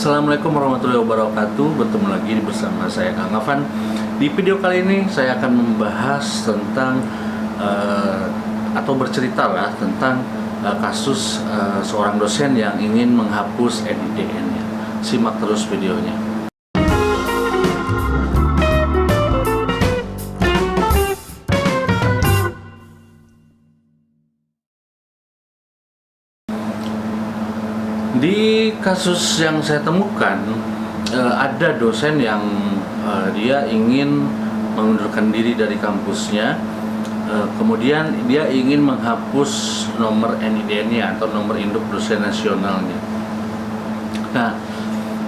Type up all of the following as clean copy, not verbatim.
Assalamualaikum warahmatullahi wabarakatuh. Bertemu lagi bersama saya Kang Afan. Di video kali ini saya akan membahas tentang atau bercerita lah tentang kasus seorang dosen yang ingin menghapus NIDN-nya. Simak terus videonya. Di kasus yang saya temukan, ada dosen yang dia ingin mengundurkan diri dari kampusnya, kemudian dia ingin menghapus nomor NIDN-nya atau nomor induk dosen nasionalnya. Nah,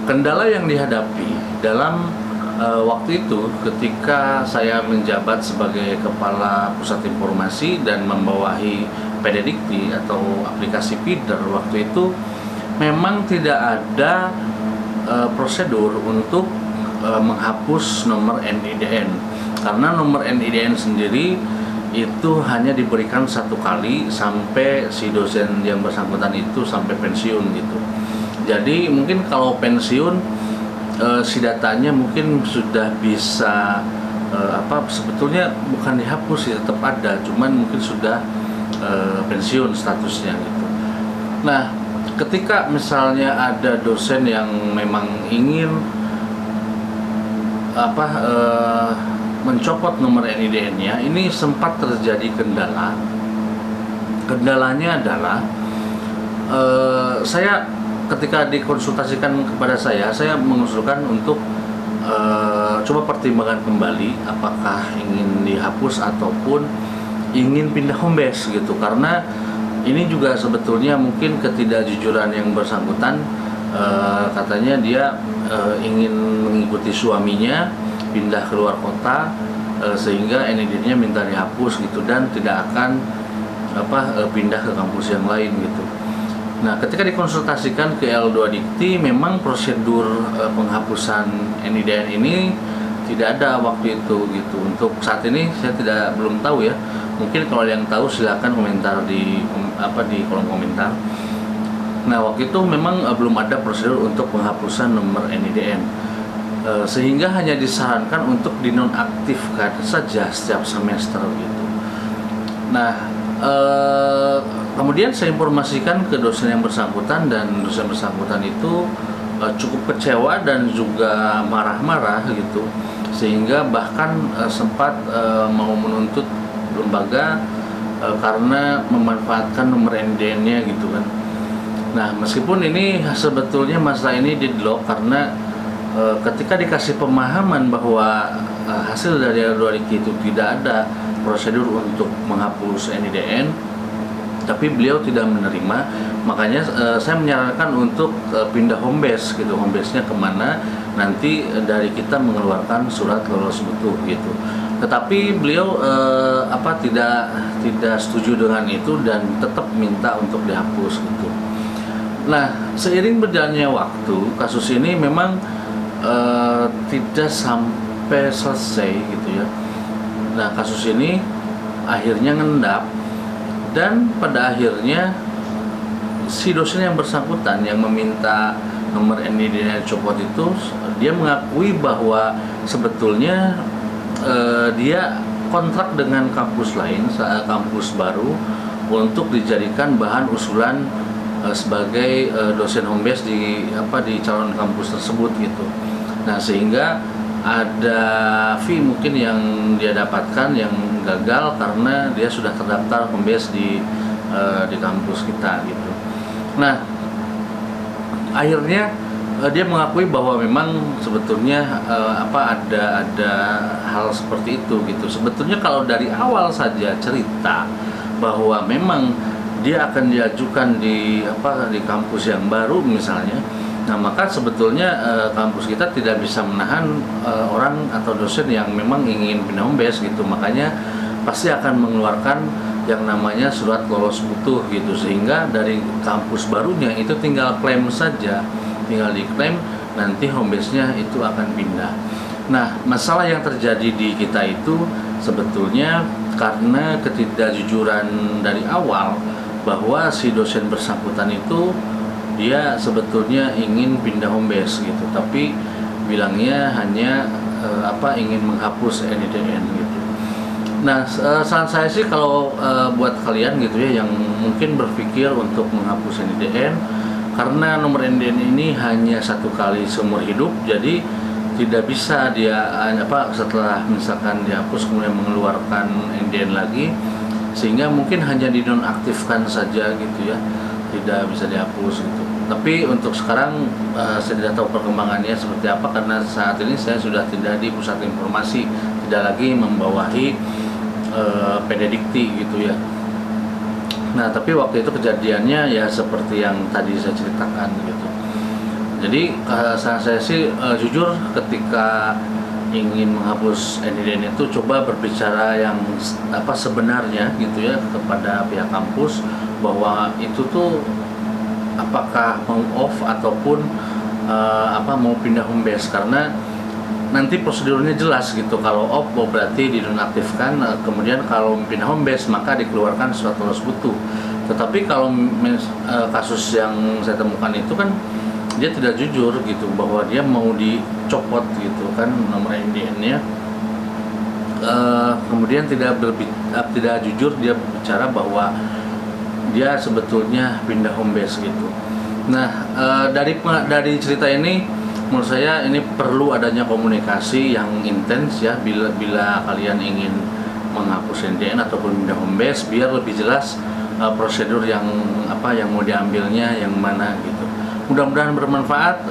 kendala yang dihadapi dalam waktu itu ketika saya menjabat sebagai Kepala Pusat Informasi dan membawahi PDDikti atau aplikasi feeder waktu itu, memang tidak ada prosedur untuk menghapus nomor NIDN, karena nomor NIDN sendiri itu hanya diberikan satu kali sampai si dosen yang bersangkutan itu sampai pensiun gitu. Jadi mungkin kalau pensiun si datanya mungkin sudah bisa sebetulnya bukan dihapus ya, tetap ada, cuman mungkin sudah pensiun statusnya gitu. Nah, ketika misalnya ada dosen yang memang ingin mencopot nomor NIDN-nya, ini sempat terjadi kendala. Kendalanya adalah saya ketika dikonsultasikan kepada saya mengusulkan untuk coba pertimbangkan kembali apakah ingin dihapus ataupun ingin pindah home base gitu, karena ini juga sebetulnya mungkin ketidakjujuran yang bersangkutan. Katanya dia ingin mengikuti suaminya pindah ke luar kota, sehingga NIDN-nya minta dihapus gitu dan tidak akan pindah ke kampus yang lain gitu. Nah, ketika dikonsultasikan ke L2 Dikti, memang prosedur penghapusan NIDN ini tidak ada waktu itu gitu. Untuk saat ini saya belum tahu ya. Mungkin kalau yang tahu silakan komentar di kolom komentar. Nah, waktu itu memang belum ada prosedur untuk penghapusan nomor NIDN, sehingga hanya disarankan untuk dinonaktifkan saja setiap semester gitu. Nah, kemudian saya informasikan ke dosen yang bersangkutan, dan dosen bersangkutan itu cukup kecewa dan juga marah-marah gitu, sehingga bahkan sempat mau menuntut lembaga karena memanfaatkan nomor NIDN-nya gitu kan. Nah, meskipun ini sebetulnya masalah ini deadlock karena ketika dikasih pemahaman bahwa hasil dari L2 Dikti itu tidak ada prosedur untuk menghapus NIDN, tapi beliau tidak menerima, makanya saya menyarankan untuk pindah home base gitu. Home base-nya kemana, nanti dari kita mengeluarkan surat lolos butuh gitu. Tetapi beliau tidak setuju dengan itu dan tetap minta untuk dihapus gitu. Nah, seiring berjalannya waktu, kasus ini memang tidak sampai selesai gitu ya. Nah, kasus ini akhirnya ngendap, dan pada akhirnya si dosen yang bersangkutan yang meminta nomor NIDN copot itu, dia mengakui bahwa sebetulnya dia kontrak dengan kampus lain, kampus baru, untuk dijadikan bahan usulan sebagai dosen home base di calon kampus tersebut gitu. Nah, sehingga ada fee mungkin yang dia dapatkan yang gagal karena dia sudah terdaftar home base di kampus kita gitu. Nah, akhirnya dia mengakui bahwa memang sebetulnya ada hal seperti itu gitu. Sebetulnya kalau dari awal saja cerita bahwa memang dia akan diajukan di kampus yang baru misalnya, nah maka sebetulnya kampus kita tidak bisa menahan orang atau dosen yang memang ingin pindah home base gitu. Makanya pasti akan mengeluarkan yang namanya surat lolos butuh gitu, sehingga dari kampus barunya itu tinggal klaim saja, tinggal diklaim, nanti home base-nya itu akan pindah. Nah, masalah yang terjadi di kita itu sebetulnya karena ketidakjujuran dari awal, bahwa si dosen bersangkutan itu dia sebetulnya ingin pindah home base gitu, tapi bilangnya hanya ingin menghapus NIDN gitu. Nah, saran saya sih kalau buat kalian gitu ya yang mungkin berpikir untuk menghapus NIDN, karena nomor NIDN ini hanya satu kali seumur hidup, jadi tidak bisa dia setelah misalkan dihapus kemudian mengeluarkan NIDN lagi, sehingga mungkin hanya dinonaktifkan saja gitu ya, tidak bisa dihapus gitu. Tapi untuk sekarang saya tidak tahu perkembangannya seperti apa, karena saat ini saya sudah tidak di pusat informasi, tidak lagi membawahi PD Dikti gitu ya. Nah, tapi waktu itu kejadiannya ya seperti yang tadi saya ceritakan gitu. Jadi saya sih jujur ketika ingin menghapus NIDN itu coba berbicara yang sebenarnya gitu ya kepada pihak kampus, bahwa itu tuh apakah mau off ataupun mau pindah home base, karena nanti prosedurnya jelas gitu. Kalau off berarti dinonaktifkan, kemudian kalau pindah home base maka dikeluarkan surat tugas butuh. Tetapi kalau kasus yang saya temukan itu kan dia tidak jujur gitu, bahwa dia mau dicopot gitu kan nomor NIDN-nya. Kemudian tidak jujur dia bicara bahwa dia sebetulnya pindah home base gitu. Nah, dari cerita ini menurut saya ini perlu adanya komunikasi yang intens ya, bila kalian ingin menghapus NIDN ataupun pindah home base, biar lebih jelas prosedur yang mau diambilnya yang mana gitu. Mudah-mudahan bermanfaat.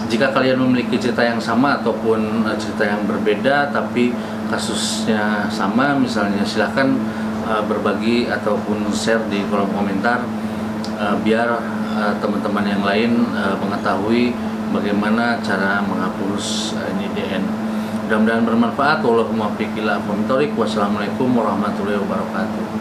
Jika kalian memiliki cerita yang sama ataupun cerita yang berbeda tapi kasusnya sama misalnya, silahkan berbagi ataupun share di kolom komentar, biar teman-teman yang lain mengetahui bagaimana cara menghapus NIDN. Mudah-mudahan bermanfaat. Wassalamualaikum warahmatullahi wabarakatuh.